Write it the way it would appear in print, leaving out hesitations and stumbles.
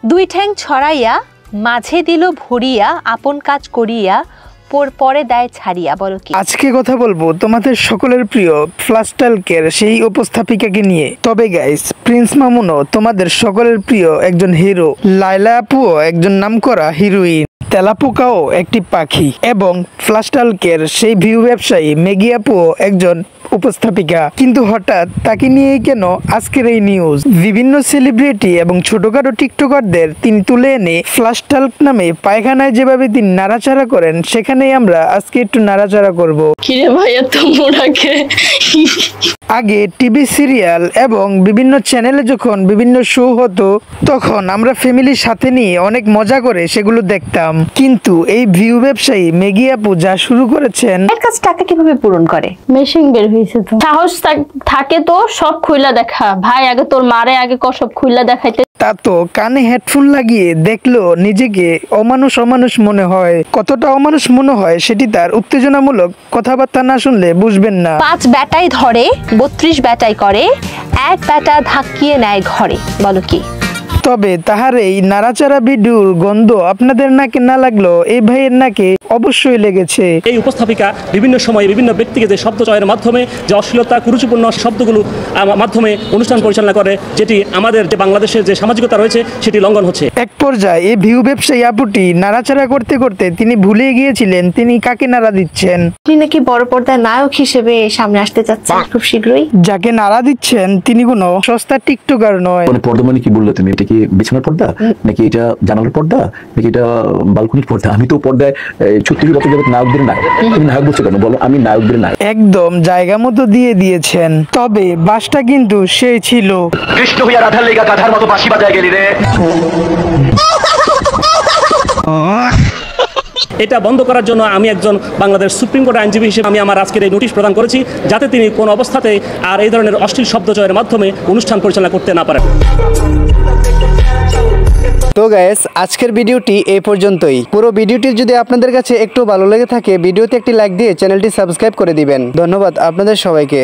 দুই ঠ্যাং ছড়াইয়া মাঝে দিল ভরিয়া আপন কাজ করিয়া পরে দেয় ছাড়িয়া। বলো কি? আজকে কথা বলবো তোমাদের সকলের প্রিয় ফ্লাস্টালকের সেই উপস্থাপিকাকে নিয়ে। তবে গাইস, প্রিন্স মামুনও তোমাদের সকলের প্রিয় একজন হিরো, লায়লা আপুও একজন নামকরা হিরোইন, তেলাপোকাও একটি পাখি এবং ফ্লাস্টালকের সেই ভিউ ব্যবসায়ী মেগি আপুও একজন উপস্থাপিকা। কিন্তু হঠাৎ তাকে নিয়েই কেন আজকের এই নিউজ? বিভিন্ন সেলিব্রিটি এবং ছোটখাটো টিকটকারদের তিনি তুলে এনে ফ্লাস্টালক নামে পায়খানায় যেভাবে তিনি নাড়াচাড়া করেন, সেখানেই আমরা আজকে একটু নাড়াচাড়া করব। কিরে ভাই এত মোড়াকে? আগে টিভি সিরিয়াল এবং বিভিন্ন চ্যানেলে যখন বিভিন্ন শো হতো, তখন আমরা ফ্যামিলির সাথে নিয়ে অনেক মজা করে সেগুলো দেখতাম। কিন্তু এই ভিউ ব্যবসায়ী মেগি আপু যা শুরু করেছেন, এর কাছে টাকা কিভাবে পূরণ করে? মেশিন বের হয়েছে তো। সাহস থাকে তো সব খুইলা দেখা ভাই, আগে তোর মারে আগে সব খুইলা দেখাইতে। তা তো কানে হেডফোন লাগিয়ে দেখলো নিজেকে অমানুষ মনে হয়। কতটা অমানুষ মনে হয় সেটি তার উত্তেজনামূলক কথাবার্তা না শুনলে বুঝবেন না। 5 ব্যাটাই ধরে 32 ব্যাটাই করে, এক ব্যাটা ধাক্কিয়ে নেয় ঘরে। বলো কি? তবে তাহার এই নাড়াচাড়া ভিডিওর গন্ধ আপনাদের নাকে না লাগলো, এই ভাইয়ের নাকে অবশ্যই লেগেছে। এই উপস্থাপিকা বিভিন্ন সময়ে বিভিন্ন ব্যক্তিকে যে শব্দ চয়ের মাধ্যমে যে অশ্লীলতা কুরুচিপূর্ণ শব্দগুলো মাধ্যমে অনুষ্ঠান পরিচালনা করে, যেটি আমাদের যে বাংলাদেশের যে সামাজিকতা রয়েছে সেটি লঙ্ঘন হচ্ছে। এক পর্যায়ে এই ভিউ ব্যবসায়ী আপুটি নাড়াচাড়া করতে করতে তিনি ভুলে গিয়েছিলেন তিনি কাকে নাড়া দিচ্ছেন। তিনি নাকি বড় পর্দায় নায়ক হিসেবে সামনে আসতে যাচ্ছেন খুব শীঘ্রই। যাকে নাড়া দিচ্ছেন তিনি কোনো সস্তা টিকটকার নয়। মানে পর্দা মানে কি বললে তুমি? এটা কি বিছানার পর্দা, নাকি এটা জানালার পর্দা, নাকি এটা বালকনির পর্দা? আমি তো পর্দায় 36 বছর যাবত নায়কদের নায়ক। তুমি নায়ক বলছো কেন? বলো আমি নায়কদের নায়ক। একদম জায়গা মতো দিয়ে দিয়েছেন। তবে বাসটা কিন্তু সেই ছিল। কৃষ্ণ হইয়া রাধার লেগা গাধার মতো বাঁশি বাজায় গেলি রে। এটা বন্ধ করার জন্য আমি একজন বাংলাদেশ সুপ্রিম কোর্ট আইনজীবী হিসেবে আমি আমার আজকের এই নোটিশ প্রদান করেছি, যাতে তিনি কোনো অবস্থাতে আর এই ধরনের অশ্লীল শব্দচয়ের মাধ্যমে অনুষ্ঠান পরিচালনা করতে না পারেন। তো গাইস, আজকের ভিডিওটি এই পর্যন্তই। পুরো ভিডিওটি যদি আপনাদের কাছে একটু ভালো লেগে থাকে, ভিডিওতে একটি লাইক দিয়ে চ্যানেলটি সাবস্ক্রাইব করে দিবেন। ধন্যবাদ আপনাদের সবাইকে।